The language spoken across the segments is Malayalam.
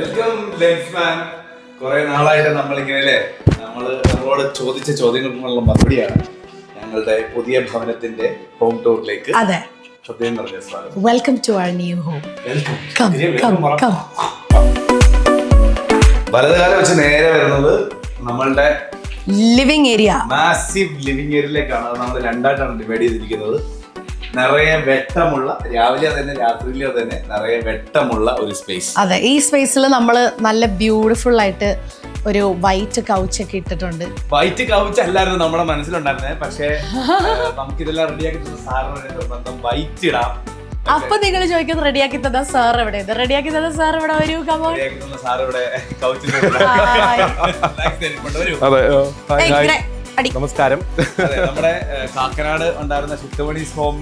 Welcome Lensman. കുറെ നാളായിട്ട് നമ്മളിങ്ങനെ നമ്മളോട് ചോദിച്ച ചോദ്യങ്ങൾക്കുള്ള മറുപടിയാണ് ഞങ്ങളുടെ പുതിയ ഭവനത്തിന്റെ ഹോം ടൂറിലേക്ക്. അതെ, സത്യം പറഞ്ഞ സ്വാഗതം. Welcome to our new home. Welcome. വലതുകാലം വെച്ച് നേരെ വരുന്നത് നമ്മളുടെ ലിവിംഗ് ഏരിയ, മാസീവ് ലിവിംഗ് ഏരിയയിലേക്കാണ്. അത് നമ്മൾ രണ്ടായിട്ടാണ് ഡിവൈഡ് ചെയ്തിരിക്കുന്നത്. നിറയെ വെട്ടമുള്ള, രാവിലെ തന്നെ രാത്രിയിലെ തന്നെ നിറയെ വെട്ടമുള്ള ഒരു സ്പേസ്. അതെ, ഈ സ്പേസിൽ നമ്മൾ നല്ല ബ്യൂട്ടിഫുൾ ആയിട്ട് ഒരു വൈറ്റ് കൗച്ചൊക്കെ ഇട്ടിട്ടുണ്ട്. വൈറ്റ് കൗച്ച് അല്ലായിരുന്നു നമ്മുടെ മനസ്സിലുണ്ടായിരുന്നത്, പക്ഷേ നമുക്കിതെല്ലാം റെഡിയാക്കി സാറിന് നിർബന്ധം വൈറ്റ് ഇടാം. അപ്പൊ നിങ്ങൾ ചോദിക്കുന്നത് റെഡിയാക്കി തന്ന സാർ എവിടെ? റെഡിയാക്കി തന്ന സാർ ഇവിടെ വരൂ. സാർ ഇവിടെ കൗച്ചിൽ നമസ്കാരം. നമ്മുടെ കാക്കനാട് ഉണ്ടായിരുന്ന ഷിഫ്റ്റ് ഹോം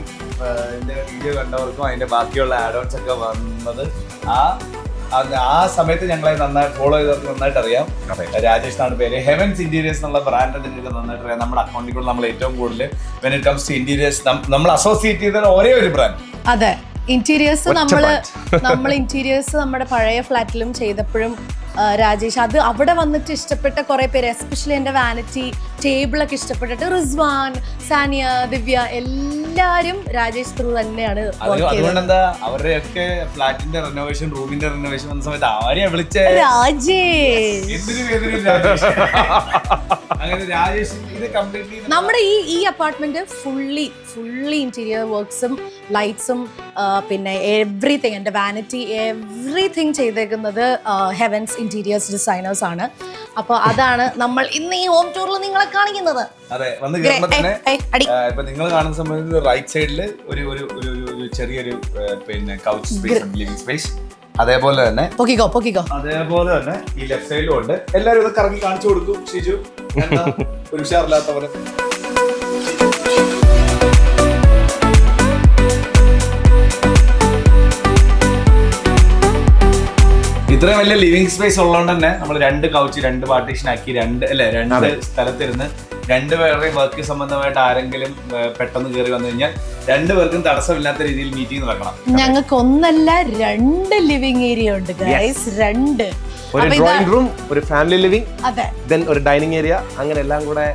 വീഡിയോ കണ്ടവർക്കും അതിന്റെ ബാക്കിയുള്ള ആഡോൺസ് ഒക്കെ വന്നത് ആ സമയത്ത് ഞങ്ങളെ നന്നായിട്ട് ഫോളോ ചെയ്തവർക്ക് നന്നായിട്ട് അറിയാം. രാജേഷ് എന്നാണ് പേര്. ഹെവൻസ് ഇന്റീരിയേഴ്സ് എന്നുള്ള ബ്രാൻഡ് നിങ്ങൾക്ക് നന്നായിട്ട് അറിയാം. നമ്മുടെ അക്കൗണ്ടിൽ കൂടെ നമ്മൾ ഏറ്റവും കൂടുതൽ when it comes to interiors നമ്മൾ അസോസിയേറ്റ് ചെയ്ത ഒരേ ഒരു ബ്രാൻഡ്. അതെ, ഇന്റീരിയേഴ്സ് നമ്മൾ ഇന്റീരിയേഴ്സ് നമ്മുടെ പഴയ ഫ്ലാറ്റിലും ചെയ്തപ്പോഴും രാജേഷ് അത് അവിടെ വന്നിട്ട് ഇഷ്ടപ്പെട്ട കുറെ പേര്, എസ്പെഷ്യലി എന്റെ വാനിറ്റി ടേബിളൊക്കെ ഇഷ്ടപ്പെട്ടിട്ട് റിസ്വാൻ, സാനിയ, ദിവ്യ എല്ലാരും രാജേഷ് ത്രൂ തന്നെയാണ്. അതുകൊണ്ടെന്താ അവരുടെയൊക്കെ ഫ്ലാറ്റിന്റെ റെനോവേഷൻ, റൂമിന്റെ റെനോവേഷൻ വന്ന സമയത്ത് ആരെയാ വിളിച്ച അങ്ങനെ രാജേഷ് ഇത് കംപ്ലീറ്റ്ലി നമ്മുടെ ഈ അപ്പാർട്ട്മെന്റ് ഫുള്ളി ഇന്റീരിയർ വർക്ക്സും ലൈറ്റ്സും പിന്നെ എവറിത്തിങ്, എന്റെ വാനിറ്റി എവറിത്തിങ് ചെയ്തേക്കുന്നത് ഹെവൻസ് ഇന്റീരിയേഴ്സ് ഡിസൈനേഴ്സ് ആണ്. അപ്പൊ അതാണ് നമ്മൾ ഇന്ന് ഈ ഹോം ടൂറിൽ നിങ്ങളെ കാണിക്കുന്നത്. അതെ, വന്ന് കേറുമ്പോ തന്നെ ഇപ്പൊ നിങ്ങൾ കാണുന്ന സമയത്ത് റൈറ്റ് സൈഡിൽ ഒരു ചെറിയൊരു പിന്നെ കൗച്ച് സ്പേസ്, ലിവിംഗ് സ്പേസ്. അതേപോലെ തന്നെ അതേപോലെ തന്നെ ഈ ലെഫ്റ്റ് സൈഡിലും ഉണ്ട്. എല്ലാരും ഇത് കറങ്ങി കാണിച്ചു കൊടുക്കും. ഷിജു ഒരു ഉഷാറില്ലാത്ത പോലെ. ഇത്രയും വലിയ ലിവിംഗ് സ്പേസ് ഉള്ളതുകൊണ്ട് തന്നെ നമ്മൾ രണ്ട് കൗച്ച്, രണ്ട് പാർട്ടീഷൻ ആക്കി, രണ്ട് സ്ഥലത്തിരുന്ന് രണ്ടുപേരുടെയും വർക്ക് സംബന്ധമായിട്ട് ആരെങ്കിലും പെട്ടെന്ന് കയറി വന്നു കഴിഞ്ഞാൽ രണ്ടുപേർക്കും തടസ്സമില്ലാത്ത രീതിയിൽ മീറ്റിംഗ് നടക്കണം. ഞങ്ങൾക്ക് ഒന്നല്ല, രണ്ട് ലിവിംഗ് ഏരിയ ഉണ്ട് ഗൈസ്. രണ്ട്, ഒരു ഡ്രോയിങ് റൂം, ഒരു ഫാമിലി ലിവിംഗ്, ദെൻ ഒരു ഡൈനിങ് ഏരിയ, അങ്ങനെ എല്ലാം കൂടെ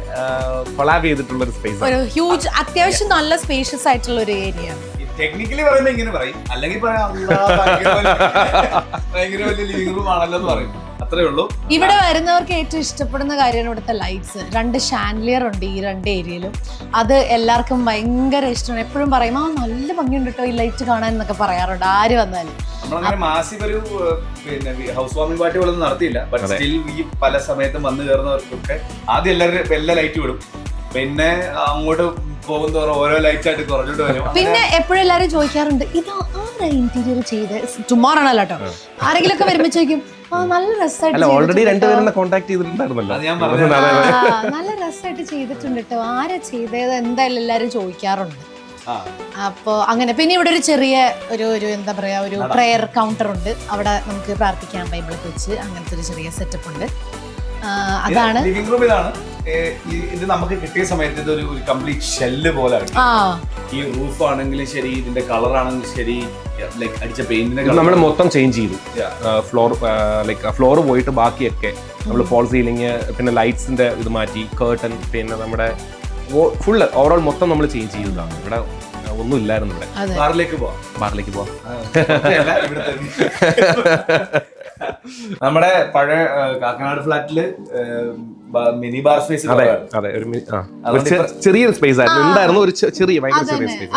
കൊളാബ് ചെയ്തിട്ടുള്ള ഒരു സ്പേസ്. ഒരു ഹ്യൂജ്, അത്യാവശ്യം നല്ല സ്പേഷ്യസ് ആയിട്ടുള്ള ഒരു ഏരിയ. ടെക്നിക്കലി പറയുമ്പോൾ ഇങ്ങനെ പറയും, അല്ലെങ്കിൽ ഭയങ്കര വലിയ ലിവിംഗ് റൂം ആണല്ലോ എന്ന് പറയും. അത്രേ ഉള്ളൂ. ഇവിടെ വരുന്നവർക്ക് ഏറ്റവും ഇഷ്ടപ്പെടുന്ന കാര്യമാണ് ഇവിടുത്തെ ലൈറ്റ്സ്. രണ്ട് ഷാൻലിയർ ഉണ്ട് ഈ രണ്ട് ഏരിയയിലും. അത് എല്ലാവർക്കും ഭയങ്കര ഇഷ്ടമാണ്. എപ്പോഴും പറയും നല്ല ഭംഗിയുണ്ട് കേട്ടോ ഈ ലൈറ്റ് കാണാൻ എന്നൊക്കെ പറയാറുണ്ട് ആര് വന്നാലും. നമ്മളങ്ങനെ മാസിവ് ഒരു പിന്നെ ഹൗസ് വാമിംഗ് പാർട്ടികളൊന്നും നടത്തിയില്ല. ബട്ട് സ്റ്റിൽ ഈ പല സമയത്തും വന്നു കയറുന്നവർക്കൊക്കെ ആദ്യം എല്ലാ ലൈറ്റ് വിടും, പിന്നെ അങ്ങോട്ട് പോകുന്നതോറും ഓരോ ലൈറ്റ് ആയിട്ട് കുറഞ്ഞിട്ട് വരും. പിന്നെ എപ്പോഴും എല്ലാരും ചോദിക്കാറുണ്ട് ഇത് ആരാ ഇന്റീരിയർ ചെയ്ത് ടുമാറാണല്ലോ കേട്ടോ. ആരെങ്കിലും ഒക്കെ വരുമ്പോ ചോദിക്കും നല്ല രസമായിട്ട് ഓൾറെഡി രണ്ടുപേരും കോൺടാക്ട് ചെയ്തിട്ടുണ്ടായിരുന്നല്ലോ. നല്ല രസമായിട്ട് ചെയ്തിട്ടുണ്ട് കേട്ടോ, ആരാ ചെയ്തത് എന്തായാലും എല്ലാരും ചോദിക്കാറുണ്ട്. അപ്പൊ അങ്ങനെ പിന്നെ ഇവിടെ ഒരു ചെറിയ ഒരു എന്താ പറയാ ഒരു പ്രെയർ കൗണ്ടർ ഉണ്ട്. അവിടെ നമുക്ക് പ്രാർത്ഥിക്കാൻ ബൈബിളൊക്കെ വെച്ച് അങ്ങനത്തെ ഒരു ചെറിയ സെറ്റപ്പ് ഉണ്ട്. അതാണ് ലിവിംഗ് റൂം. ഇതാണ് ഇത് നമുക്ക് കിട്ടിയ സമയത്ത് ഇതൊരു കംപ്ലീറ്റ് ഷെല്ല് പോലെയാണ്. ഈ റൂഫ് ആണെങ്കിലും ശരി, ഇതിന്റെ കളർ ആണെങ്കിലും ശരി, ലൈക്ക് അടിച്ച പെയിന്റിന്റെ നമ്മൾ മൊത്തം ചേഞ്ച് ചെയ്തു. ഫ്ലോർ പോയിട്ട് ബാക്കിയൊക്കെ നമ്മൾ ഫോൾ സീലിംഗ്, പിന്നെ ലൈറ്റ്സിന്റെ ഇത് മാറ്റി, കേർട്ടൻ, പിന്നെ നമ്മുടെ ഫുള്ള് ഓവറോൾ മൊത്തം നമ്മൾ ചേഞ്ച് ചെയ്തതാണ്. ഇവിടെ ഒന്നും ഇല്ലായിരുന്നു. ഇവിടെ ബാറിലേക്ക് പോവാം. നമ്മുടെ പഴയ കാക്കനാട് ഫ്ലാറ്റില് മിനി ബാർ സ്പേസ്. അതെ, ഒരു ചെറിയൊരു സ്പേസ് ആയിരുന്നു. ഒരു ചെറിയ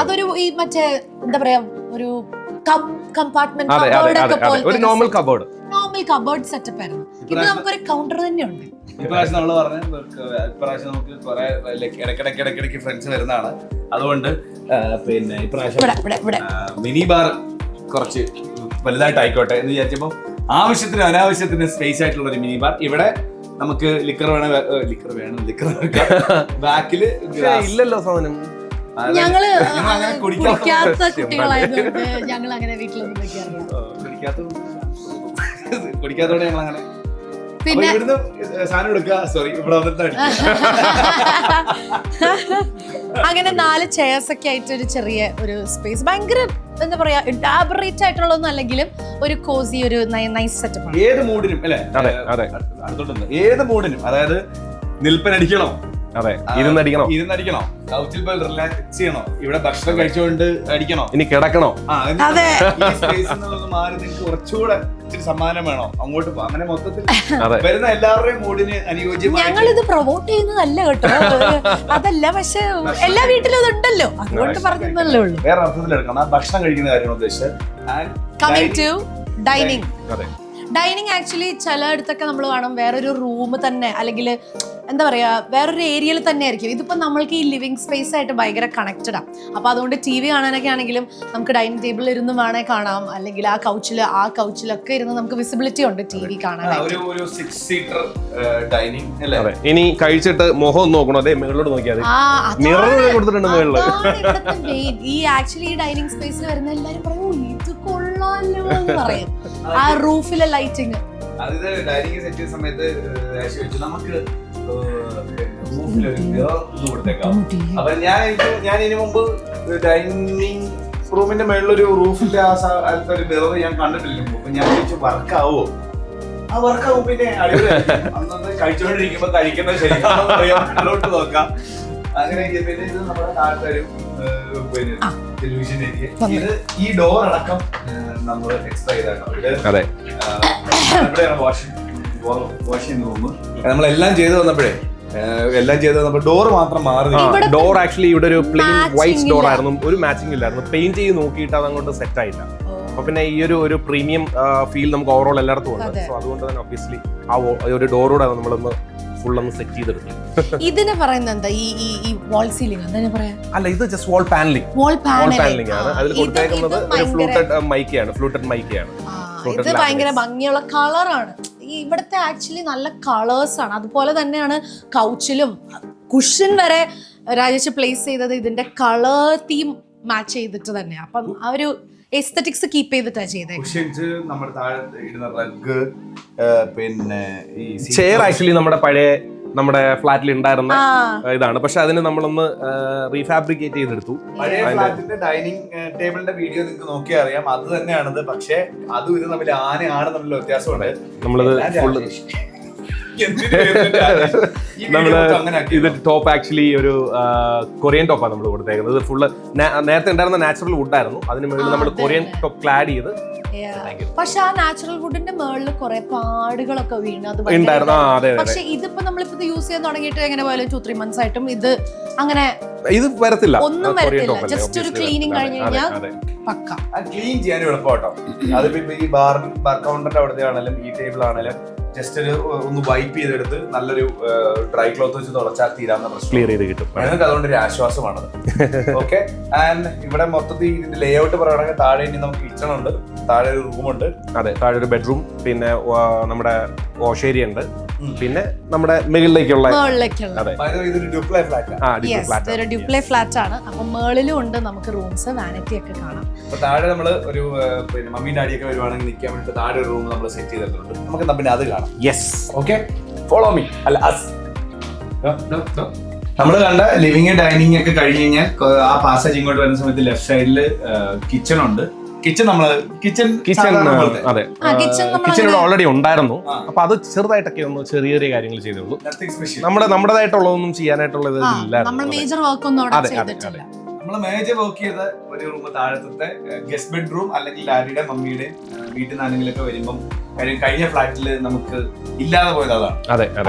അതൊരു ഈ മറ്റേ എന്താ പറയാ ഒരു കമ്പാർട്ട്മെന്റ്, ഒരു നോർമൽ കബോർഡ് സെറ്റപ്പ് ആയിരുന്നു. ഇത് നമുക്കൊരു കൗണ്ടർ തന്നെയുണ്ട്. ഇപ്രാവശ്യം നമ്മള് ഇപ്രാവശ്യം നമുക്ക് കുറെ ഇടയ്ക്കിടയ്ക്ക് ഫ്രണ്ട്സ് വരുന്നതാണ്. അതുകൊണ്ട് പിന്നെ ഇപ്രാവശ്യം മിനി ബാർ കുറച്ച് വലുതായിട്ട് ആയിക്കോട്ടെ എന്ന് വിചാരിച്ചപ്പോ ആവശ്യത്തിന് അനാവശ്യത്തിന് സ്പേസ് ആയിട്ടുള്ള ഒരു മിനി ബാർ. ഇവിടെ നമുക്ക് ലിക്കർ വേണം, ബാക്കില് ഇല്ലല്ലോ സാധനം. ഞങ്ങള് കുടിക്കാത്ത കുട്ടികളായതുകൊണ്ട് ഞങ്ങൾ അങ്ങനെ വീട്ടിലൊന്നും കുടിക്കാത്തതുകൊണ്ട് ഞങ്ങൾ അങ്ങനെ. പിന്നെ ഇവിടുന്ന് സാധനം എടുക്കുക, സോറി ഇവിടെ വന്നിട്ട് അങ്ങനെ 4 ചെയർസ് ഒക്കെ ആയിട്ട് ഒരു ചെറിയ ഒരു സ്പേസ്, ഭയങ്കര എന്താ പറയാ ഇലാബറേറ്റ് ആയിട്ടുള്ളതൊന്നും അല്ലെങ്കിലും ഒരു കോസി ഒരു നൈസ് സെറ്റപ്പ്. ഏത് മൂഡിനും അല്ലെ, ഏത് മൂഡിനും, അതായത് നിൽപ്പനടിക്കണോ, അതെ, ഇരുന്നടിക്കണോ, കൗച്ചിൽ പോയി റിലാക്സ് ചെയ്യണോ, ഇവിടെ ഭക്ഷണം കഴിച്ചുകൊണ്ട് അടിക്കണോ, ഇനി കിടക്കണോ, മാറി നിങ്ങൾക്ക് കുറച്ചുകൂടെ ഇച്ചിരി സമ്മാനം വേണോ, അങ്ങോട്ട് പോകാം. അങ്ങനെ മൊത്തത്തിൽ വരുന്ന എല്ലാവരുടെയും മൂഡിന് അനുയോജ്യമായി. ഞങ്ങൾ ഇത് പ്രൊമോട്ട് ചെയ്യുന്നതല്ല കേട്ടോ, അതല്ല, പക്ഷെ എല്ലാ വീട്ടിലും അതുണ്ടല്ലോ, അതുകൊണ്ട് പറഞ്ഞതല്ലേ ഉള്ളൂ. വേറെ അർത്ഥത്തിലെടുക്കണം, ഭക്ഷണം കഴിക്കുന്ന കാര്യമാണ് ഉദ്ദേശിച്ചത്. Coming to dining. അതെ, ഡൈനിങ് ആക്ച്വലി ചിലയിടത്തൊക്കെ നമ്മൾ കാണും വേറൊരു റൂം തന്നെ, അല്ലെങ്കിൽ എന്താ പറയാ വേറൊരു ഏരിയയിൽ തന്നെ ആയിരിക്കും. ഇതിപ്പോ നമ്മൾക്ക് ഈ ലിവിങ് സ്പേസ് ആയിട്ട് ഭയങ്കര കണക്റ്റഡ് ആണ്. അപ്പൊ അതുകൊണ്ട് TV കാണാനൊക്കെ ആണെങ്കിലും നമുക്ക് ഡൈനിങ് ടേബിളിൽ ഇരുന്ന് വേണേ കാണാം, അല്ലെങ്കിൽ ആ കൗച്ചിലൊക്കെ ഇരുന്ന് നമുക്ക് വിസിബിലിറ്റി ഉണ്ട് TV കാണാനായിട്ട്. ഇനി കഴിച്ചിട്ട് മുഖം നോക്കണോ, അതെ മേളിലോട്ട് നോക്കിയാൽ കൊടുത്തിട്ടുണ്ട് മേളില്. ഈ ആക്ച്വലി ഈ ഡൈനിങ് സ്പേസിൽ വരുന്ന എല്ലാരും പറയും ഇത് കൊള്ളാലോ എന്ന് പറയും. ആ റൂഫിലെ ലൈറ്റിങ് ഡൈനിങ് സെറ്റ് ചെയ്യുന്ന സമയത്ത് നമുക്ക് റൂഫിലൊരു മിറർ കൊടുത്തേക്കാം. അപ്പൊ ഞാൻ ഇതിനു മുമ്പ് ഡൈനിങ് റൂമിന്റെ മേളിലൊരു റൂഫിന്റെ ഒരു മിറർ ഞാൻ കണ്ടിട്ടില്ല. അപ്പൊ ഞാൻ ചോദിച്ചു വർക്കാവോ, ആ വർക്കാവും. പിന്നെ അന്ന് കഴിച്ചുകൊണ്ടിരിക്കുമ്പോ കഴിക്കുന്നത് ശരിയാണോട്ട് നോക്കാം. അങ്ങനെ പിന്നെ ഇത് നമ്മുടെ താഴത്തൊരു ടെലിവിഷൻ ഏരിയ. ഇത് ഈ ഡോർ അടക്കം നമ്മൾ എക്സ്ട്രാ ചെയ്താട്ടോ. ഇവിടെയാണ് വാഷിംഗ് റൂം. നമ്മളെല്ലാം ചെയ്ത് വന്നപ്പോ ഡോർ മാത്രം മാറി. ഡോർ ആക്ച്വലി ഇവിടെ ഒരു പ്ലെയിൻ വൈറ്റ് ഡോർ ആയിരുന്നു, ഒരു മാച്ചിങ് ഇല്ലായിരുന്നു. പെയിന്റ് ചെയ്ത് നോക്കിയിട്ട് അതങ്ങോട്ട് സെറ്റ് ആയില്ല. അപ്പൊ പിന്നെ ഈ ഒരു പ്രീമിയം ഫീൽ നമുക്ക് ഓവറോൾ എല്ലായിടത്തും ഉണ്ട്. സോ അതുകൊണ്ട് തന്നെ ഒബ്വിയസ്ലി ആ ഒരു ഡോറോടെ നമ്മളൊന്ന് ഫുൾ ഒന്ന് സെറ്റ് ചെയ്തെടുത്തു. ഇതിനെ പറയുന്നത് എന്താ, ഈ വാൾ സീലിംഗ് എന്താ പറയാ? അല്ല, ഇത് ജസ്റ്റ് വാൾ പാനലിംഗ് ആണ്. അതിൽ കൊടുത്തേക്കുന്നത് ഒരു ഫ്ലൂട്ടഡ് മൈക്കയാണ്. ഇത് ഭയങ്കര ഭംഗിയുള്ള കളറാണ്. ഇവിടുത്തെ ആക്ച്വലി നല്ല കളേഴ്സ് ആണ്. അതുപോലെ തന്നെയാണ് കൗച്ചിലും കുഷൻ വരെ രാജേഷ് പ്ലേസ് ചെയ്തത് ഇതിന്റെ കളർ തീം മാച്ച് ചെയ്തിട്ട് തന്നെ. അപ്പം ആ ഒരു എസ്തെറ്റിക്സ് കീപ്പ് ചെയ്തിട്ടാണ് ചെയ്തത്. നമ്മുടെ താഴെ ഇടുന്ന റഗ്, പിന്നെ ഈ ചെയർ ആക്ച്വലി നമ്മുടെ ഫ്ലാറ്റിൽ ഉണ്ടായിരുന്ന ഇതാണ്. പക്ഷെ അതിന് നമ്മളൊന്ന് റീഫാബ്രിക്കേറ്റ് ചെയ്തെടുത്തു. പഴയ ഫ്ലാറ്റിന്റെ ഡൈനിങ് ടേബിളിന്റെ വീഡിയോ നിങ്ങൾക്ക് നോക്കിയാൽ അറിയാം, അത് തന്നെയാണത്. പക്ഷെ അതും ഇത് തമ്മിൽ തമ്മിലുള്ള വ്യത്യാസമുണ്ട്. നമ്മളത് ഫുള്ള് ഇത് ടോപ്പ് ആക്ച്വലി ഒരു കൊറിയൻ ടോപ്പാണ് നമ്മൾ കൊടുത്തേക്കുന്നത്. ഇത് ഫുള്ള് നേരത്തെ ഉണ്ടായിരുന്ന നാച്ചുറൽ വുഡ് ആയിരുന്നു. അതിന് മുകളിൽ നമ്മൾ കൊറിയൻ ടോപ്പ് ക്ലാഡ് ചെയ്ത്. പക്ഷെ ആ നാച്ചുറൽ വുഡിന്റെ മുകളിൽ കുറെ പാടുകളൊക്കെ വീണു. പക്ഷെ ഇതിപ്പോ നമ്മളിപ്പോ യൂസ് ചെയ്യാൻ തുടങ്ങിയിട്ട് എങ്ങനെ പോയാലും 2-3 months ആയിട്ടും ഇത് അങ്ങനെ ഇത് വരത്തില്ല, ഒന്നും വരത്തില്ല. ജസ്റ്റ് ഒരു ക്ലീനിങ് കഴിഞ്ഞ് കഴിഞ്ഞാൽ പക്ക ക്ലീൻ ചെയ്യാൻ എളുപ്പട്ടോ. അതിപ്പോ ഈ ബാർ കൗണ്ടറിന്റെ അവിടുത്തെ ആണെങ്കിലും ഈ ടേബിൾ ആണെങ്കിലും ജസ്റ്റ് ഒന്ന് വൈപ്പ് ചെയ്തെടുത്ത് നല്ലൊരു ഡ്രൈ ക്ലോത്ത് വെച്ച് തുടച്ചാൽ തീരാവുന്ന പ്രശ്നം ക്ലിയർ ചെയ്ത് കിട്ടും. ഞങ്ങൾക്ക് അതുകൊണ്ട് ഒരു ആശ്വാസമാണത്. ഓക്കെ, ആൻഡ് ഇവിടെ മൊത്തത്തിൽ ഇതിന്റെ ലേ ഔട്ട് പറയുകയാണെങ്കിൽ താഴെ ഇനി നമുക്ക് കിച്ചൺ ഉണ്ട്, താഴെ ഒരു റൂമുണ്ട്. അതെ, താഴെ ഒരു ബെഡ്റൂം, പിന്നെ നമ്മുടെ വാഷ് ഏരിയ ഉണ്ട്, പിന്നെ നമ്മുടെ മുകളിലേക്കുള്ള ഡ്യൂപ്ലേ ഫ്ലാറ്റ് ആണ്. അപ്പൊ മേളിലും ഉണ്ട് നമുക്ക് റൂംസ്, വാനിറ്റി ഒക്കെ കാണാം. താഴെ നമ്മള് ഒരു മമ്മി ഡാഡി ഒക്കെ വരുവാണെങ്കിൽ നിൽക്കാൻ വേണ്ടി താഴെ ഒരു റൂം നമ്മൾ സെറ്റ് ചെയ്തിട്ടുണ്ട്. നമുക്ക് പിന്നെ അത് കാണാം. Yes, okay, follow me. അല്ല, നമ്മൾ കണ്ട ലിവിംഗ് ഡൈനിങ് ഒക്കെ കഴിഞ്ഞ് കഴിഞ്ഞാൽ ആ പാസേജ് ഇങ്ങോട്ട് വരുന്ന സമയത്ത് ലെഫ്റ്റ് സൈഡിൽ കിച്ചൺ ഉണ്ട്. കിച്ചൺ അതെ, കിച്ചൺ ഓൾറെഡി ഉണ്ടായിരുന്നു. അപ്പൊ അത് ചെറുതായിട്ടൊക്കെ ഒന്ന് ചെറിയ ചെറിയ കാര്യങ്ങൾ ചെയ്തുള്ളൂ. നമ്മുടേതായിട്ടുള്ളതൊന്നും ചെയ്യാനായിട്ടുള്ളത് നമ്മൾ മേജർ വർക്ക് ചെയ്ത ഒരു റൂം താഴത്തെ ഗസ്റ്റ് ബെഡ്റൂം, അല്ലെങ്കിൽ ഡാഡിയുടെ മമ്മിയുടെ വീട്ടിൽ നിന്നാണെങ്കിലൊക്കെ വരുമ്പം കഴിഞ്ഞ ഫ്ലാറ്റിൽ നമുക്ക് ഇല്ലാതെ പോയത് അതാണ്.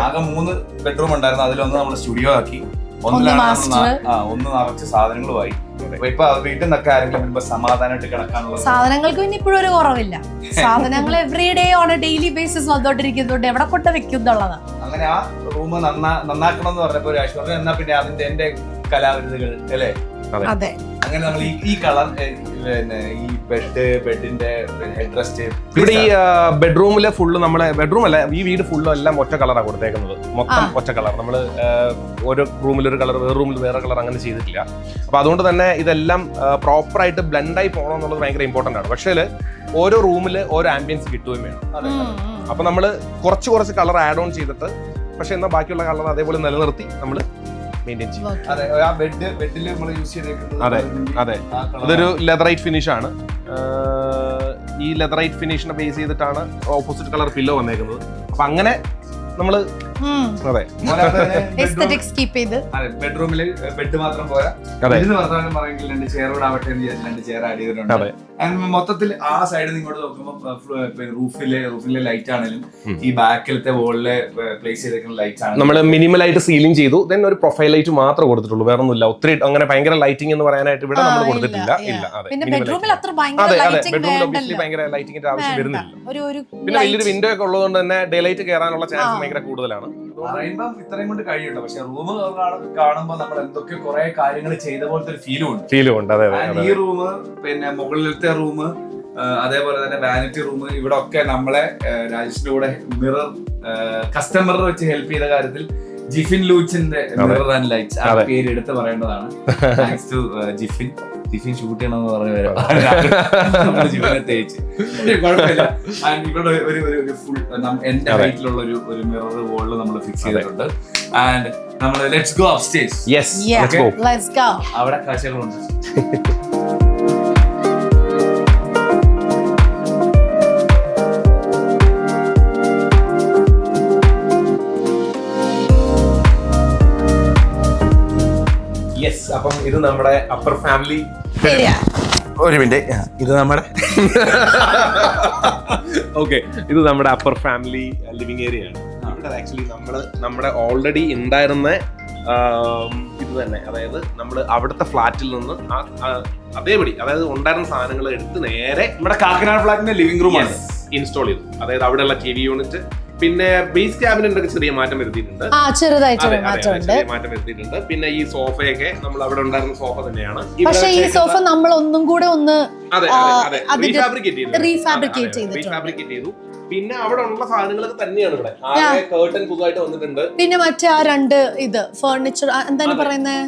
ആകെ 3 ബെഡ്റൂം ഉണ്ടായിരുന്നു. അതിലൊന്ന് നമ്മൾ സ്റ്റുഡിയോ ആക്കി, ഒന്ന് നിറച്ച് സാധനങ്ങളുമായി. ഇപ്പൊ വീട്ടിൽ നിന്നൊക്കെ ആരെങ്കിലും വരുമ്പോ സമാധാനമായിട്ട് കിടക്കാനുള്ള സാധനങ്ങൾക്ക് പിന്നെ ഇപ്പോഴും ഒരു കുറവില്ല. സാധനങ്ങൾ every day on a daily basis വന്നോണ്ടിരിക്കുന്നുണ്ട്. എവിടെ കൊണ്ട് വെക്കുന്നുള്ളതാണ്. അങ്ങനെ ആ റൂം നന്നാക്കണം എന്ന് പറഞ്ഞപ്പോ ഒരു ആശ്വാസം. എന്നാ പിന്നെ അതിന്റെ എന്റെ കലാവിരുതുകൾ അല്ലേ. അതെ, അങ്ങനെ നമ്മൾ ഈ കളർ, ഈ ബെഡിന്റെ ഹെഡ് റെസ്റ്റ്, ഇവിടെ ഈ ബെഡ്റൂമില് ഫുള്ള് നമ്മളെ ബെഡ്റൂം അല്ല, ഈ വീട് ഫുള്ളും എല്ലാം ഒറ്റ കളറാണ് കൊടുത്തേക്കുന്നത്. മൊത്തം ഒറ്റ കളർ. നമ്മള് ഓരോ റൂമിൽ ഒരു കളർ, വേറെ റൂമിൽ വേറെ കളർ അങ്ങനെ ചെയ്തിട്ടില്ല. അപ്പൊ അതുകൊണ്ട് തന്നെ ഇതെല്ലാം പ്രോപ്പറായിട്ട് ബ്ലെൻഡായി പോകണം എന്നുള്ളത് ഭയങ്കര ഇമ്പോർട്ടന്റ് ആണ്. പക്ഷേ ഓരോ റൂമിൽ ഓരോ ആംബിയൻസ് കിട്ടുകയും വേണം. അപ്പൊ നമ്മൾ കുറച്ച് കളർ ആഡ് ഓൺ ചെയ്തിട്ട് പക്ഷെ എന്നാൽ ബാക്കിയുള്ള കളർ അതേപോലെ നിലനിർത്തി നമ്മൾ മെയിൻറ്റെയിൻ ചെയ്യും. അതെ ഇതൊരു ലെതറൈറ്റ് ഫിനിഷ് ആണ്. ഈ ലെതറൈറ്റ് ഫിനിഷിനെ ബേസ് ചെയ്തിട്ടാണ് ഓപ്പോസിറ്റ് കളർ പില്ലോ വന്നേക്കുന്നത്. അപ്പൊ അങ്ങനെ നമ്മള് അതെ ബെഡ്റൂമില് ബെഡ് മാത്രം പോരാ, വർത്തമാനം പറയെങ്കിൽ 2 ചെയർ കൂടെ ആവട്ടെ എന്ന് വിചാരിച്ച് 2 ചെയർ ആഡ് ചെയ്തിട്ടുണ്ട്. മൊത്തത്തിൽ ആ സൈഡിൽ നിന്ന് ഇങ്ങോട്ട് നോക്കുമ്പോൾ റൂഫിലെ ലൈറ്റ് ആണെങ്കിലും ഈ ബാക്കിലത്തെ വോളിലെ പ്ലേസ് ചെയ്തേക്കുന്ന ലൈറ്റ്സ് ആണ് നമ്മൾ മിനിമൽ ആയിട്ട് സീലിംഗ് ചെയ്തു. ദെൻ ഒരു പ്രൊഫൈൽ ലൈറ്റ് മാത്രമേ കൊടുത്തിട്ടുള്ളൂ, വേറെ ഒന്നുമില്ല. ഒത്തിരി അങ്ങനെ ഭയങ്കര ലൈറ്റിംഗ് എന്ന് പറയാനായിട്ട് ഇവിടെ നമ്മൾ കൊടുത്തിട്ടില്ല. ഇല്ല, ബെഡ്റൂമിൽ ഭയങ്കര ലൈറ്റിംഗിന്റെ ആവശ്യം വരുന്നില്ല. പിന്നെ വലിയൊരു വിൻഡോ ഒക്കെ ഉള്ളതുകൊണ്ട് തന്നെ ഡേ ലൈറ്റ് കയറാനുള്ള ചാൻസ് ഭയങ്കര കൂടുതലാണ്. പറയുമ്പോൾ ഇത്രയും കൊണ്ട് കഴിയുള്ളൂ, പക്ഷെ റൂം കാണുമ്പോൾ നമ്മൾ എന്തൊക്കെ കുറെ കാര്യങ്ങൾ ചെയ്ത പോലത്തെ ഒരു ഫീലും ഉണ്ട്. ഈ റൂം, പിന്നെ മുകളിലത്തെ റൂം, അതേപോലെ തന്നെ വാനിറ്റി റൂം, ഇവിടെ ഒക്കെ നമ്മളെ രാജേഷിന്റെ കൂടെ മിറർ കസ്റ്റമർ വെച്ച് ഹെൽപ്പ് ചെയ്ത കാര്യത്തിൽ ജിഫിൻ ലൂച്ചിന്റെ മിറർ ആൻഡ് ലൈറ്റ്സ് ആ പേര് എടുത്ത് പറയേണ്ടതാണ്. താങ്ക്സ് ടു ജിഫിൻ ഷൂട്ട് ചെയ്യണമെന്ന് പറഞ്ഞ വരെ ജിഫിനെ തേച്ച് കുഴപ്പമില്ല. ഇവിടെ ഒരു ഫുൾ എന്റെ ഹൈറ്റിലുള്ള ഒരു മിറർ വോളിൽ നമ്മൾ ഫിക്സ് ചെയ്തിട്ടുണ്ട്. ആൻഡ് നമ്മൾ ലെറ്റ്സ് ഗോ അപ്സ്റ്റേഴ്സ്. അവിടെ കാഴ്ചകളുണ്ട്. അപ്പം ഇത് നമ്മുടെ അപ്പർ ഫാമിലി. ഒരു മിനിറ്റ്, ഇത് നമ്മുടെ ഓക്കെ, ഇത് നമ്മുടെ അപ്പർ ഫാമിലി ലിവിംഗ് ഏരിയ ആണ്. ഇവിടെ ആക്ച്വലി നമ്മുടെ ഓൾറെഡി ഉണ്ടായിരുന്ന ഇത് തന്നെ, അതായത് നമ്മൾ അവിടുത്തെ ഫ്ലാറ്റിൽ നിന്ന് അതേപടി, അതായത് ഉണ്ടായിരുന്ന സാധനങ്ങൾ എടുത്ത് നേരെ നമ്മുടെ കാക്കനാട് ഫ്ലാറ്റിന്റെ ലിവിംഗ് റൂം ആണ് ഇൻസ്റ്റാൾ ചെയ്തു. അതായത് അവിടെയുള്ള TV യൂണിറ്റ്, പിന്നെ ബേസ് ക്യാബിനറ്റ് ചെറിയ മാറ്റം വരുത്തിയിട്ടുണ്ട്. മാറ്റം വരുത്തിയിട്ടുണ്ട്. പിന്നെ ഈ സോഫയൊക്കെ നമ്മൾ അവിടെ ഉണ്ടായിരുന്ന സോഫ തന്നെയാണ്. പക്ഷേ ഈ സോഫ നമ്മൾ ഒന്നും കൂടെ റീഫാബ്രിക്കേറ്റ് ചെയ്തു. പിന്നെ അവിടെ ഉള്ള സാധനങ്ങളൊക്കെ തന്നെയാണ് ഇവിടെ. കേർട്ടൻ പുതുതായിട്ട് വന്നിട്ടുണ്ട്. പിന്നെ മറ്റേ ആ 2 ഇത് ഫർണിച്ചർ എന്താണ് പറയുന്നത്,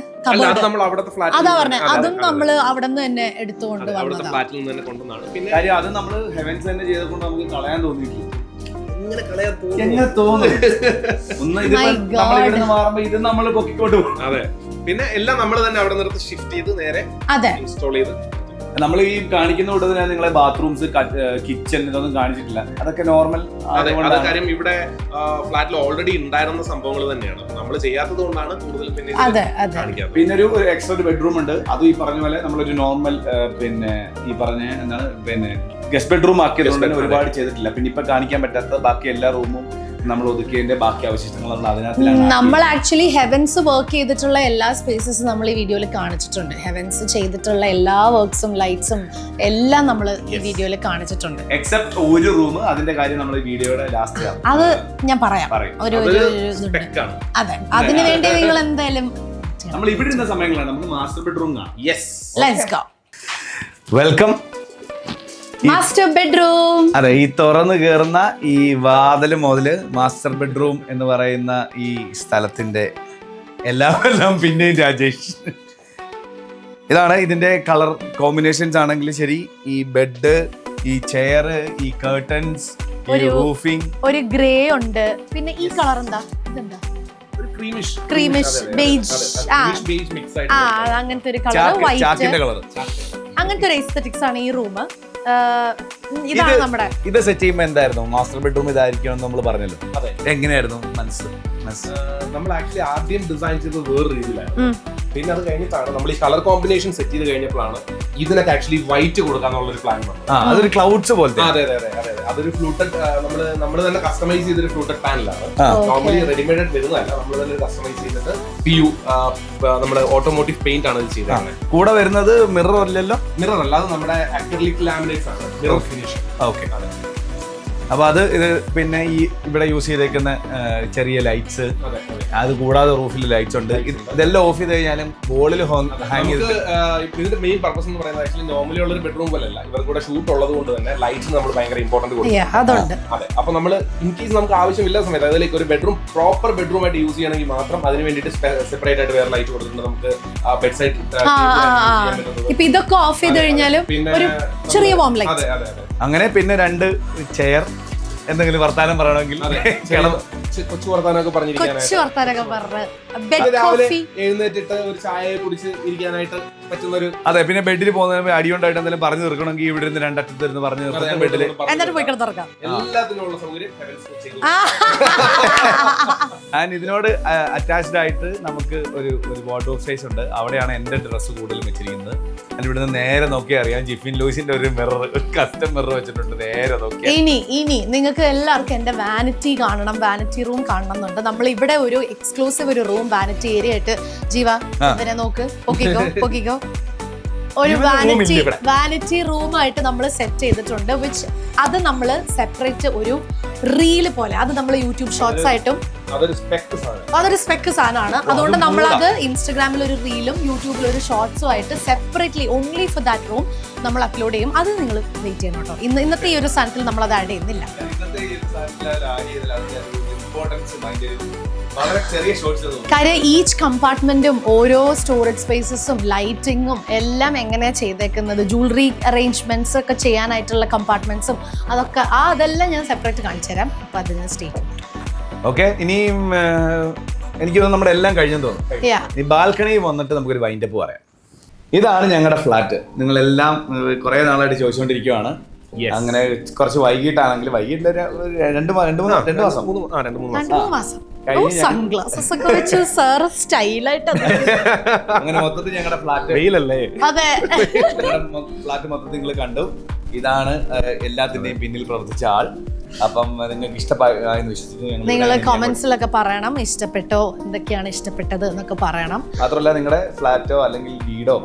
നമ്മൾ അവിടുത്തെ ഫ്ലാറ്റ് അതാ പറഞ്ഞത്, അതും നമ്മള് അവിടെ നിന്ന് തന്നെ എടുത്തുകൊണ്ട് അവിടുത്തെ ഫ്ലാറ്റിൽ നിന്ന് തന്നെ കൊണ്ടുവന്നാണ്. പിന്നെ അത് നമ്മൾ ഹെവൻസ് തന്നെ ചെയ്തുകൊണ്ട് നമുക്ക് കളയാൻ തോന്നിയിട്ടില്ല. അതെ, പിന്നെ എല്ലാം നമ്മൾ തന്നെ അവിടെ നിർത്തി ഷിഫ്റ്റ് ചെയ്ത് നേരെ ഇൻസ്റ്റാൾ ചെയ്ത്. നമ്മൾ ഈ കാണിക്കുന്ന കൂടെ തന്നെ നിങ്ങളെ ബാത്റൂംസ്, കിച്ചൺ ഇതൊന്നും കാണിച്ചിട്ടില്ല. അതൊക്കെ നോർമൽ. കാര്യം ഇവിടെ ഫ്ലാറ്റിൽ ഓൾറെഡി ഉണ്ടായിരുന്ന സംഭവങ്ങൾ തന്നെയാണ്, നമ്മൾ ചെയ്യാത്തത് കൊണ്ടാണ് കൂടുതൽ പിന്നെ ഒരു എക്സ്ട്രാ ബെഡ്റൂം ഉണ്ട്. അതും ഈ പറഞ്ഞ പോലെ നമ്മളൊരു നോർമൽ പിന്നെ ഈ പറഞ്ഞ എന്താണ് പിന്നെ ഗസ്റ്റ് ബെഡ്റൂം ആക്കിയതുകൊണ്ട് തന്നെ ഒരുപാട് ചെയ്തിട്ടില്ല. പിന്നെ ഇപ്പൊ കാണിക്കാൻ പറ്റാത്ത ബാക്കി എല്ലാ റൂമും നമ്മൾ ഒതുക്കിയതിന്റെ ബാക്കി അവശിഷ്ടങ്ങൾ അതിനകത്തിലാണ്. നമ്മൾ ആക്ച്വലി ഹെവൻസ് വർക്ക് ചെയ്തിട്ടുള്ള എല്ലാ സ്പേസസും നമ്മൾ ഈ വീഡിയോയിൽ കാണിച്ചിട്ടുണ്ട്. ഹെവൻസ് ചെയ്തിട്ടുള്ള എല്ലാ വർക്ക്സും ലൈറ്റ്സും എല്ലാം നമ്മൾ ഈ വീഡിയോയിൽ കാണിച്ചിട്ടുണ്ട്. എക്സെപ്റ്റ് ഒരു റൂം, അതിന്റെ കാര്യം നമ്മൾ വീഡിയോയുടെ ലാസ്റ്റ് അത് ഞാൻ പറയാം. അതെ, അതിനു വേണ്ടി നിങ്ങൾ എന്തായാലും നമ്മൾ ഇവിടെ ഇരുന്ന സമയങ്ങളാണ് നമുക്ക് മാസ്റ്റർ ബെഡ്റൂം കാണാം. Let's go. Welcome master bedroom. അതെ, ഈ തുറന്നു കയറുന്ന ഈ വാതില് മുതല് മാസ്റ്റർ ബെഡ്റൂം എന്ന് പറയുന്ന ഈ സ്ഥലത്തിന്റെ എല്ലാം പിന്നെയും രാജേഷ്. ഇതാണ് ഇതിന്റെ കളർ കോമ്പിനേഷൻസ് ആണെങ്കിലും ശരി, ഈ ബെഡ്, ഈ ചെയർ, ഈ കർട്ടൻസ്, ഈ റൂഫിംഗ്, ഒരു ഗ്രേ ഉണ്ട്. പിന്നെ ഈ കളർ എന്താ, ഇതെന്താ ക്രീമിഷ് ബേജ്, അങ്ങനത്തെ ഒരു കളർ, വൈറ്റ്, അങ്ങനത്തെ ഒരു എസ്തെറ്റിക്സ് ആണ് ഈ റൂം. ഇതാണ് നമ്മുടെ ഇത് സെറ്റ് ചെയ്യുമ്പോൾ എന്തായിരുന്നു മാസ്റ്റർ ബെഡ്റൂം ഇതായിരിക്കും എന്ന് നമ്മൾ പറഞ്ഞല്ലോ. എങ്ങനെയായിരുന്നു നമ്മൾ ആക്ച്വലി ആദ്യം ഡിസൈൻ ചെയ്തത് വേറെ രീതിയിലായിരുന്നു. പിന്നെ അത് കഴിഞ്ഞിട്ടാണ് നമ്മൾ ഈ കളർ കോമ്പിനേഷൻ സെറ്റ് ചെയ്ത് കഴിഞ്ഞപ്പോഴാണ് ഇതിനൊക്കെ ആക്ച്വലി വൈറ്റ് കൊടുക്കാന്നുള്ള ഒരു പ്ലാൻ വന്നത്. അതൊരു ക്ലൗഡ്സ് പോലത്തെ. അതെ, അതൊരു ഫ്ലൂട്ടഡ്, നമ്മൾ തന്നെ കസ്റ്റമൈസ് ചെയ്തൊരു ഫ്ലൂട്ടഡ് പാനലാണ്. നോർമലി റെഡിമെയ്ഡ് വരുന്നതല്ല, നമ്മൾ തന്നെ കസ്റ്റമൈസ് ചെയ്തിട്ട് PU നമ്മുടെ ഓട്ടോമോട്ടീവ് പെയിന്റ് ആണ് ഇത് ചെയ്തത്. കൂടെ വരുന്നത് മിറർ അല്ലല്ലോ? മിറർ അല്ല, അത് നമ്മുടെ അക്രിലിക് ലാമിനേറ്റ്സ് ആണ്, മിറർ ഫിനിഷ്. ഓക്കെ. അപ്പൊ അത് ഇത് പിന്നെ ഈ ഇവിടെ യൂസ് ചെയ്തേക്കുന്ന ചെറിയ ലൈറ്റ്സ്, അത് കൂടാതെ റൂഫിൽ ലൈറ്റ്സ് ഉണ്ട്. ഇതെല്ലാം ഓഫ് ചെയ്ത് കഴിഞ്ഞാലും വോളിൽ ഹാങ് ചെയ്ത്. ഇതിന്റെ മെയിൻ പർപ്പസ് എന്ന് പറയുന്നത് ആക്ച്വലി നോർമലി ഉള്ള ഒരു ബെഡ്റൂം പോലെയല്ല, ഇവർക്ക് കൂടെ ഷൂട്ട് ഉള്ളത് കൊണ്ട് തന്നെ ലൈറ്റ്സ് നമ്മൾ ഭയങ്കര ഇമ്പോർട്ടന്റ് കൊടുക്കും. അതെ, അപ്പൊ നമ്മൾ ഇൻ കേസ് നമുക്ക് ആവശ്യമില്ലാത്ത സമയത്ത്, അതിലേക്ക് ഒരു ബെഡ്റൂം പ്രോപ്പർ ബെഡ്റൂം ആയിട്ട് യൂസ് ചെയ്യണമെങ്കിൽ മാത്രം അതിന് വേണ്ടിയിട്ട് സെപ്പറേറ്റ് ആയിട്ട് വേറെ ലൈറ്റ് കൊടുത്തിട്ടുണ്ട്. നമുക്ക് ബെഡ് സൈഡ് ഇതൊക്കെ ഓഫ് ചെയ്ത് കഴിഞ്ഞാലും ഒരു ചെറിയ വാം ലൈറ്റ്. അതെ, അങ്ങനെ പിന്നെ 2 ചെയർ, എന്തെങ്കിലും വർത്താനം പറയണമെങ്കിൽ കൊച്ചു വർത്താനൊക്കെ പറഞ്ഞിരിക്കാനായിട്ട് കൊച്ചു വർത്താനൊക്കെ പറഞ്ഞ് ബെഡ് രാവിലെ കോഫി എഴുന്നേറ്റിട്ട് ഒരു ചായ കുടിച്ച് ഇരിക്കാനായിട്ട് പറ്റുന്ന ഒരു അതെ. പിന്നെ ബെഡിൽ പോകുന്നതിന് അടിയുണ്ടായിട്ട് എന്തെങ്കിലും പറഞ്ഞു തീർക്കണമെങ്കിൽ ഇവിടെ ഇരുന്ന് 2 അറ്റത്ത് ഇരുന്ന് പറഞ്ഞു തീർത്തിട്ട് ബെഡിൽ എന്നിട്ട് പോയി കിടന്നുറക്കാം. എല്ലാത്തിനുള്ള സൗകര്യം Heavens കൊച്ചിയിൽ. ആൻഡ് ഇതിനോട് അറ്റാച്ച്ഡ് ആയിട്ട് നമുക്ക് ഒരു വാർഡ്രോബ് സ്പേസ് ഉണ്ട്. അവിടെയാണ് എൻ്റെ ഡ്രസ്സ് കൂടുതലും വെച്ചിരിക്കുന്നത്. ആൻഡ് ഇവിടുന്ന് നേരെ നോക്കിയാൽ അറിയാം ജിഫിൻ ലൂയിസിന്റെ ഒരു മിറർ, ഒരു കസ്റ്റം മിറർ വെച്ചിട്ടുണ്ട്. നേരെ നോക്കിയാൽ ഇനി നിങ്ങൾക്ക് എല്ലാവർക്കും എന്റെ വാനിറ്റി കാണണം, വാനിറ്റി റൂം കാണണം എന്നുണ്ട്. നമ്മൾ ഇവിടെ ഒരു എക്സ്ക്ലൂസീവ് ഒരു റൂം വാനിറ്റി ഏരിയ ആയിട്ട് ജീവ ഇതിനെ നോക്ക്, പൊക്കിക്കോ ഒരു വാനിറ്റി റൂം ആയിട്ട് നമ്മൾ സെറ്റ് ചെയ്തിട്ടുണ്ട്. വിച്ച് അത് നമ്മൾ സെപ്പറേറ്റ് ഒരു റീല് പോലെ, അത് നമ്മൾ യൂട്യൂബ് ഷോർട്സ് ആയിട്ടും അതൊരു സ്പെക്ക് സാധനമാണ്. അതുകൊണ്ട് നമ്മളത് ഇൻസ്റ്റഗ്രാമിൽ ഒരു റീലും യൂട്യൂബിൽ ഒരു ഷോർട്സും ആയിട്ട് separately only for that room നമ്മൾ അപ്ലോഡ് ചെയ്യും. അത് നിങ്ങൾ വെയിറ്റ് ചെയ്യണം കേട്ടോ. ഇന്നത്തെ ഈ ഒരു സാധനത്തിൽ നമ്മൾ അത് ആഡ് ചെയ്യുന്നില്ല. കാര്യം ഈച്ച് കമ്പാർട്ട്മെന്റും ഓരോ സ്റ്റോറേജ് സ്പേസസും ലൈറ്റിങ്ങും എല്ലാം എങ്ങനെയാ ചെയ്തേക്കുന്നത്, ജ്വല്ലറി അറേഞ്ച്മെന്റ്സ് ഒക്കെ ചെയ്യാനായിട്ടുള്ള കമ്പാർട്ട്മെന്റ്സും അതൊക്കെ അതെല്ലാം ഞാൻ സെപ്പറേറ്റ് കാണിച്ചു തരാം. അപ്പൊ അതിന് സ്റ്റേറ്റ് ഓക്കെ. ഇനിയും എനിക്ക് തോന്നുന്നു നമ്മുടെ എല്ലാം കഴിഞ്ഞെന്ന് തോന്നുന്നു. ഈ ബാൽക്കണി വന്നിട്ട് നമുക്കൊരു വൈൻഡപ്പ് പറയാം. ഇതാണ് ഞങ്ങളുടെ ഫ്ലാറ്റ്. നിങ്ങളെല്ലാം കുറെ നാളായിട്ട് ചോദിച്ചുകൊണ്ടിരിക്കുവാണ്. അങ്ങനെ കുറച്ച് വൈകിട്ടാണെങ്കിൽ വൈകിട്ട് 2 മാസം സൺഗ്ലാസസ് ഒക്കെ വെച്ച് സാർ സ്റ്റൈലായിട്ട് അങ്ങനെ മൊത്തത്തിൽ ഞങ്ങളുടെ ഫ്ലാറ്റ് അതെ ഫ്ലാറ്റ് മൊത്തത്തിൽ നിങ്ങൾ കണ്ടു. ഇതാണ് എല്ലാത്തിന്റെയും പിന്നിൽ പ്രവർത്തിച്ച ആൾ. അപ്പം നിങ്ങൾക്ക് ഇഷ്ടമായെന്ന് വിശ്വസിക്കുന്നു. നിങ്ങൾ കമന്റ്സിലൊക്കെ പറയണം ഇഷ്ടപ്പെട്ടോ, എന്തൊക്കെയാണ് ഇഷ്ടപ്പെട്ടത് എന്നൊക്കെ പറയണം. മാത്രമല്ല നിങ്ങളുടെ ഫ്ലാറ്റോ അല്ലെങ്കിൽ വീടോ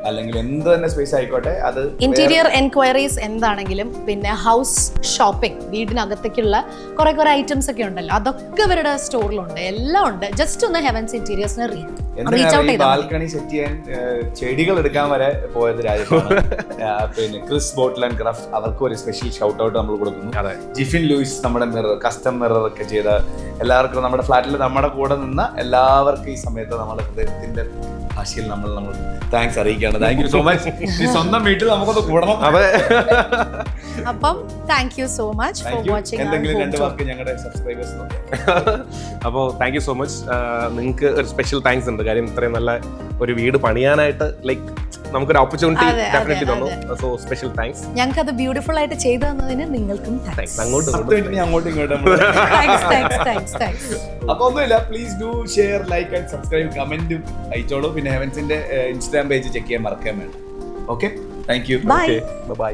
അല്ലെങ്കിൽ എന്ത് തന്നെ സ്പേസ് ആയിക്കോട്ടെ, അത് ഇന്റീരിയർ എൻക്വയറീസ് എന്താണെങ്കിലും പിന്നെ ഹൗസ് ഷോപ്പിംഗ്, വീടിനകത്തേക്കുള്ള കുറെ ഐറ്റംസ് ഒക്കെ ഉണ്ടല്ലോ, അതൊക്കെ ഇവരുടെ സ്റ്റോറിലുണ്ട്, എല്ലാം ഉണ്ട്. ജസ്റ്റ് ഒന്ന് ഹെവൻസ് ഇന്റീരിയേഴ്സിനെ റീച്ച് ഔട്ട് ചെയ്താൽ ബാൽക്കണി സെറ്റ് ചെയ്യാൻ ചെടികൾ എടുക്കാൻ വരെ പോയത് രാജേഷാണ്. പിന്നെ ക്രിസ് ബോട്ടിൽ ആൻഡ് ക്രാഫ്റ്റ്, അവർക്ക് ഒരു സ്പെഷ്യൽ ഷൗട്ട് ഔട്ട് നമ്മൾ കൊടുക്കുന്നു. ജിഫിൻ ലൂയിസ് നമ്മുടെ മിറർ, കസ്റ്റം മിറർ ഒക്കെ ചെയ്ത എല്ലാവർക്കും, നമ്മുടെ ഫ്ലാറ്റിൽ നമ്മുടെ കൂടെ നിന്ന എല്ലാവർക്കും ഈ സമയത്ത് നമ്മുടെ ഹൃദയത്തിന്റെ ഭാഷയിൽ നമ്മൾ താങ്ക്സ് അറിയിക്കുകയാണ്. Thank you so much. ഈ സ്വന്തം വീട്ടിൽ നമുക്കൊന്ന് കൂടണം. അപ്പം thank you so much for watching. എന്തെങ്കിലും 2 വാക്ക് ഞങ്ങളുടെ സബ്സ്ക്രൈബേഴ്സ്. അപ്പോൾ താങ്ക് യു സോ മച്ച്. നിങ്ങൾക്ക് ഒരു സ്പെഷ്യൽ താങ്ക്സ് ഉണ്ട്. കാര്യം ഇത്രയും നല്ല ഒരു വീട് പണിയാനായിട്ട് ലൈക്ക് നമുക്കൊരു ഓപ്പർച്യൂണിറ്റി ഡെഫിനറ്റ്ലി തന്നു. So special thanks. ഞങ്ങൾക്ക് അത് ബ്യൂട്ടിഫുൾ ആയിട്ട് ചെയ്തു തന്നതിന് നിങ്ങൾക്കും താങ്ക്സ്. അങ്ങോട്ടും ഇങ്ങോട്ടും അപ്പൊ ഒന്നുമില്ല, please do share, like and subscribe, കമന്റും അയച്ചോളൂ. പിന്നെ ഹെവൻസിന്റെ ഇൻസ്റ്റാഗ്രാം പേജ് ചെക്ക് ചെയ്യാൻ മറക്കാൻ വേണം. Okay, thank you. Bye. By.